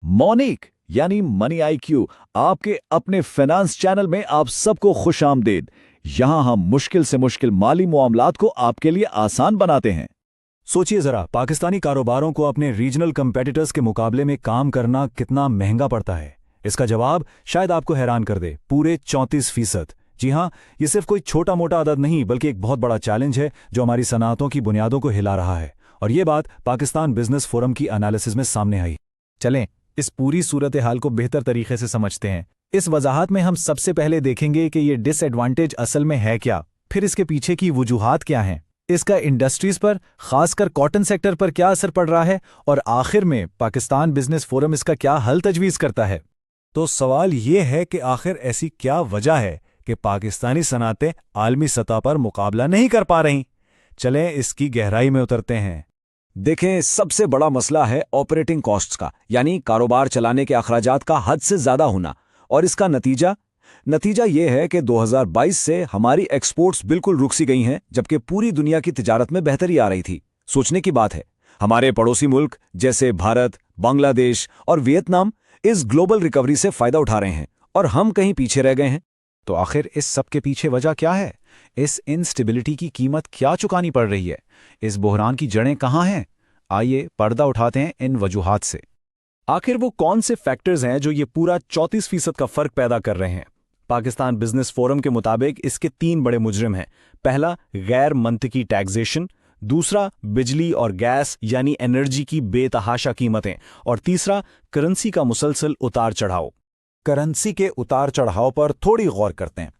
Monic यानी money IQ आपके अपने फाइनेंस चैनल में आप सबको खुश आमदीद। यहाँ हम मुश्किल से मुश्किल माली मामलात को आपके लिए आसान बनाते हैं। सोचिए जरा, पाकिस्तानी कारोबारों को अपने रीजनल कंपेटिटर्स के मुकाबले में काम करना कितना महंगा पड़ता है। इसका जवाब शायद आपको हैरान कर दे, पूरे 34%। जी हाँ, ये सिर्फ कोई छोटा मोटा अदद नहीं बल्कि एक बहुत बड़ा चैलेंज है जो हमारी सनअतों की बुनियादों को हिला रहा है। और ये बात पाकिस्तान बिजनेस फोरम की एनालिसिस में सामने आई। चलें इस पूरी सूरत हाल को बेहतर तरीके से समझते हैं। इस वजाहत में हम सबसे पहले देखेंगे कि ये डिसएडवांटेज असल में है क्या, फिर इसके पीछे की वजूहात क्या हैं, इसका इंडस्ट्रीज पर, खासकर कॉटन सेक्टर पर क्या असर पड़ रहा है, और आखिर में पाकिस्तान बिजनेस फोरम इसका क्या हल तजवीज़ करता है। तो सवाल ये है कि आखिर ऐसी क्या वजह है कि पाकिस्तानी सनअतें आलमी सतह पर मुकाबला नहीं कर पा रहीं। चलें इसकी गहराई में उतरते हैं। देखें, सबसे बड़ा मसला है ऑपरेटिंग कॉस्ट्स का, यानी कारोबार चलाने के अखराजात का हद से ज्यादा होना। और इसका नतीजा ये है कि 2022 से हमारी एक्सपोर्ट्स बिल्कुल रुक सी गई हैं, जबकि पूरी दुनिया की तिजारत में बेहतरी आ रही थी। सोचने की बात है, हमारे पड़ोसी मुल्क जैसे भारत, बांग्लादेश और वियतनाम इस ग्लोबल रिकवरी से फायदा उठा रहे हैं और हम कहीं पीछे रह गए हैं। तो आखिर इस सब के पीछे वजह क्या है? इस इनस्टेबिलिटी की कीमत क्या चुकानी पड़ रही है? इस बहरान की जड़ें कहाँ हैं? आइए पर्दा उठाते हैं इन वजूहात से। आखिर वो कौन से फैक्टर्स हैं जो ये पूरा 34% का फर्क पैदा कर रहे हैं? पाकिस्तान बिजनेस फोरम के मुताबिक इसके 3 बड़े मुजरिम हैं। पहला, गैर मंतकी टैक्सेशन। दूसरा, बिजली और गैस यानी एनर्जी की बेतहाशा कीमतें। और तीसरा, करेंसी का मुसलसल उतार चढ़ाव। करेंसी के उतार चढ़ाव पर थोड़ी गौर करते हैं।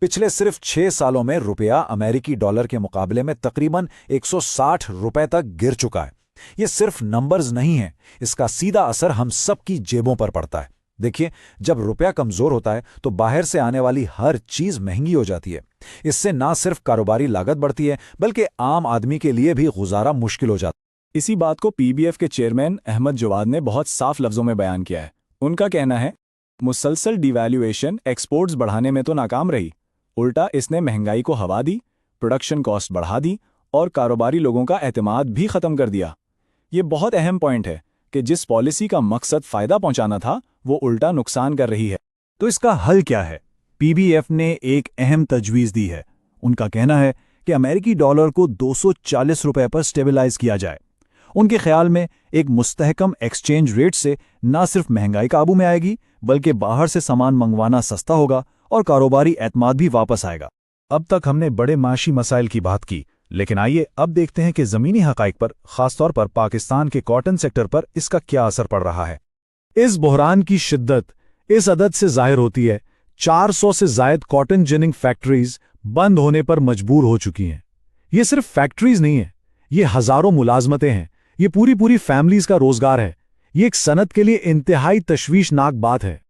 पिछले सिर्फ 6 सालों में रुपया अमेरिकी डॉलर के मुकाबले में तकरीबन 160 रुपए तक गिर चुका है। ये सिर्फ नंबर्स नहीं है, इसका सीधा असर हम सब की जेबों पर पड़ता है। देखिए, जब रुपया कमजोर होता है तो बाहर से आने वाली हर चीज महंगी हो जाती है। इससे ना सिर्फ कारोबारी लागत बढ़ती है बल्कि आम आदमी के लिए भी गुजारा मुश्किल हो जाता है। इसी बात को पीबीएफ के चेयरमैन अहमद जवाद ने बहुत साफ लफ्जों में बयान किया है। उनका कहना है, मुसलसल डिवैल्यूएशन एक्सपोर्ट्स बढ़ाने में तो नाकाम रही, उल्टा इसने महंगाई को हवा दी, प्रोडक्शन कॉस्ट बढ़ा दी और कारोबारी लोगों का एतमाद भी खत्म कर दिया। ये बहुत अहम पॉइंट है कि जिस पॉलिसी का मकसद फायदा पहुंचाना था वो उल्टा नुकसान कर रही है। तो इसका हल क्या है? पीबीएफ ने एक अहम तजवीज़ दी है। उनका कहना है कि अमेरिकी डॉलर को 240 रुपए पर स्टेबलाइज किया जाए। उनके ख्याल में एक मुस्तहकम एक्सचेंज रेट से न सिर्फ महंगाई काबू में आएगी बल्कि बाहर से सामान मंगवाना सस्ता होगा और कारोबारी एतमाद भी वापस आएगा। अब तक हमने बड़े माशी मसाइल की बात की, लेकिन आइए अब देखते हैं कि ज़मीनी हक़ाइक़ पर, खासतौर पर पाकिस्तान के कॉटन सेक्टर पर इसका क्या असर पड़ रहा है। इस बहरान की शिद्दत इस अदद से ज़ाहिर होती है, 400 से ज़ायद कॉटन जिनिंग फैक्ट्रीज बंद होने पर मजबूर हो चुकी हैं। ये सिर्फ फैक्ट्रीज नहीं है, ये हज़ारों मुलाजमतें हैं, ये पूरी फैमिलीज का रोजगार है। ये एक सनत के लिए इंतहाई तशवीशनाक बात है।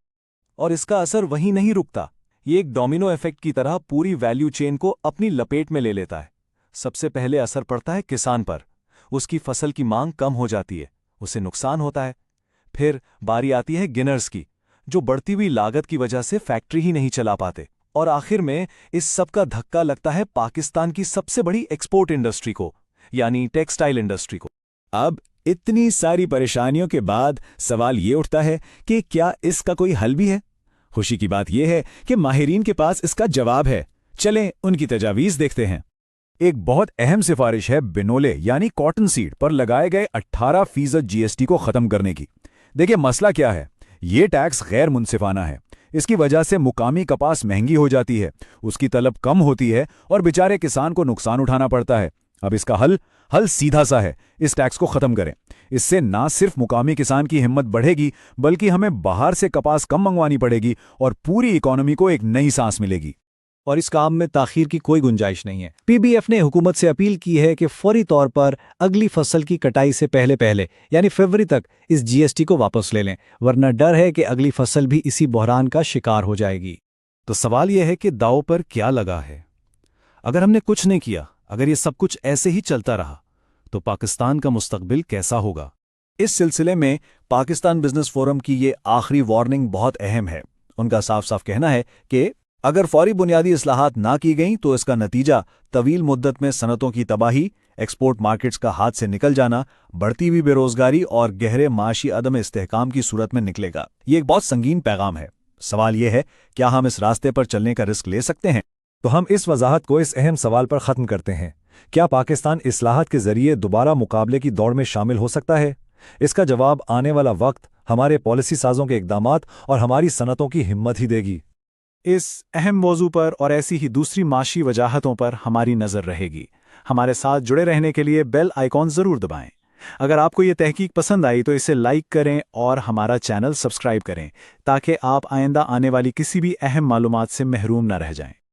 और इसका असर वहीं नहीं रुकता, ये एक डोमिनो इफेक्ट की तरह पूरी वैल्यू चेन को अपनी लपेट में ले लेता है। सबसे पहले असर पड़ता है किसान पर, उसकी फसल की मांग कम हो जाती है, उसे नुकसान होता है। फिर बारी आती है गिनर्स की, जो बढ़ती हुई लागत की वजह से फैक्ट्री ही नहीं चला पाते। और आखिर में इस सब का धक्का लगता है पाकिस्तान की सबसे बड़ी एक्सपोर्ट इंडस्ट्री को, यानी टेक्सटाइल इंडस्ट्री को। अब इतनी सारी परेशानियों के बाद सवाल ये उठता है कि क्या इसका कोई हल भी है? खुशी की बात यह है कि माहिरीन के पास इसका जवाब है। चलें उनकी तजावीज़ देखते हैं। एक बहुत अहम सिफारिश है बिनोले यानी कॉटन सीड पर लगाए गए 18% जीएसटी को खत्म करने की। देखिए, मसला क्या है? ये टैक्स गैर मुनसिफाना है। इसकी वजह से मुकामी कपास महंगी हो जाती है, उसकी तलब कम होती है और बेचारे किसान को नुकसान उठाना पड़ता है। अब इसका हल सीधा सा है, इस टैक्स को खत्म करें। इससे ना सिर्फ मुकामी किसान की हिम्मत बढ़ेगी बल्कि हमें बाहर से कपास कम मंगवानी पड़ेगी और पूरी इकोनॉमी को एक नई सांस मिलेगी। और इस काम में ताखीर की कोई गुंजाइश नहीं है। पीबीएफ ने हुकूमत से अपील की है कि फौरी तौर पर अगली फसल की कटाई से पहले यानी फरवरी तक इस जीएसटी को वापस ले लें, वरना डर है कि अगली फसल भी इसी बहरान का शिकार हो जाएगी। तो सवाल यह है कि दांव पर क्या लगा है? अगर हमने कुछ नहीं किया, अगर ये सब कुछ ऐसे ही चलता रहा, तो पाकिस्तान का मुस्तकबिल कैसा होगा? इस सिलसिले में पाकिस्तान बिजनेस फोरम की ये आखिरी वार्निंग बहुत अहम है। उनका साफ साफ कहना है कि अगर फौरी बुनियादी इस्लाहात ना की गईं तो इसका नतीजा तवील मुद्दत में सनतों की तबाही, एक्सपोर्ट मार्केट्स का हाथ से निकल जाना बढ़ती हुई बेरोजगारी और गहरे माशी अदम इस्तेहकाम की सूरत में निकलेगा। ये एक बहुत संगीन पैगाम है। सवाल यह है, क्या हम इस रास्ते पर चलने का रिस्क ले सकते हैं? तो हम इस वजाहत को इस अहम सवाल पर ख़त्म करते हैं। क्या पाकिस्तान इस्लाहात के जरिए दोबारा मुकाबले की दौड़ में शामिल हो सकता है? इसका जवाब आने वाला वक्त हमारे पॉलिसी साजों के इक़दामात और हमारी सनतों की हिम्मत ही देगी। इस अहम मौजू पर और ऐसी ही दूसरी माशी वजाहतों पर हमारी नज़र रहेगी। हमारे साथ जुड़े रहने के लिए बेल आइकॉन ज़रूर दबाएं। अगर आपको ये तहकीक पसंद आई तो इसे लाइक करें और हमारा चैनल सब्सक्राइब करें ताकि आप आइंदा आने वाली किसी भी अहम मालूमात से महरूम न रह जाएं।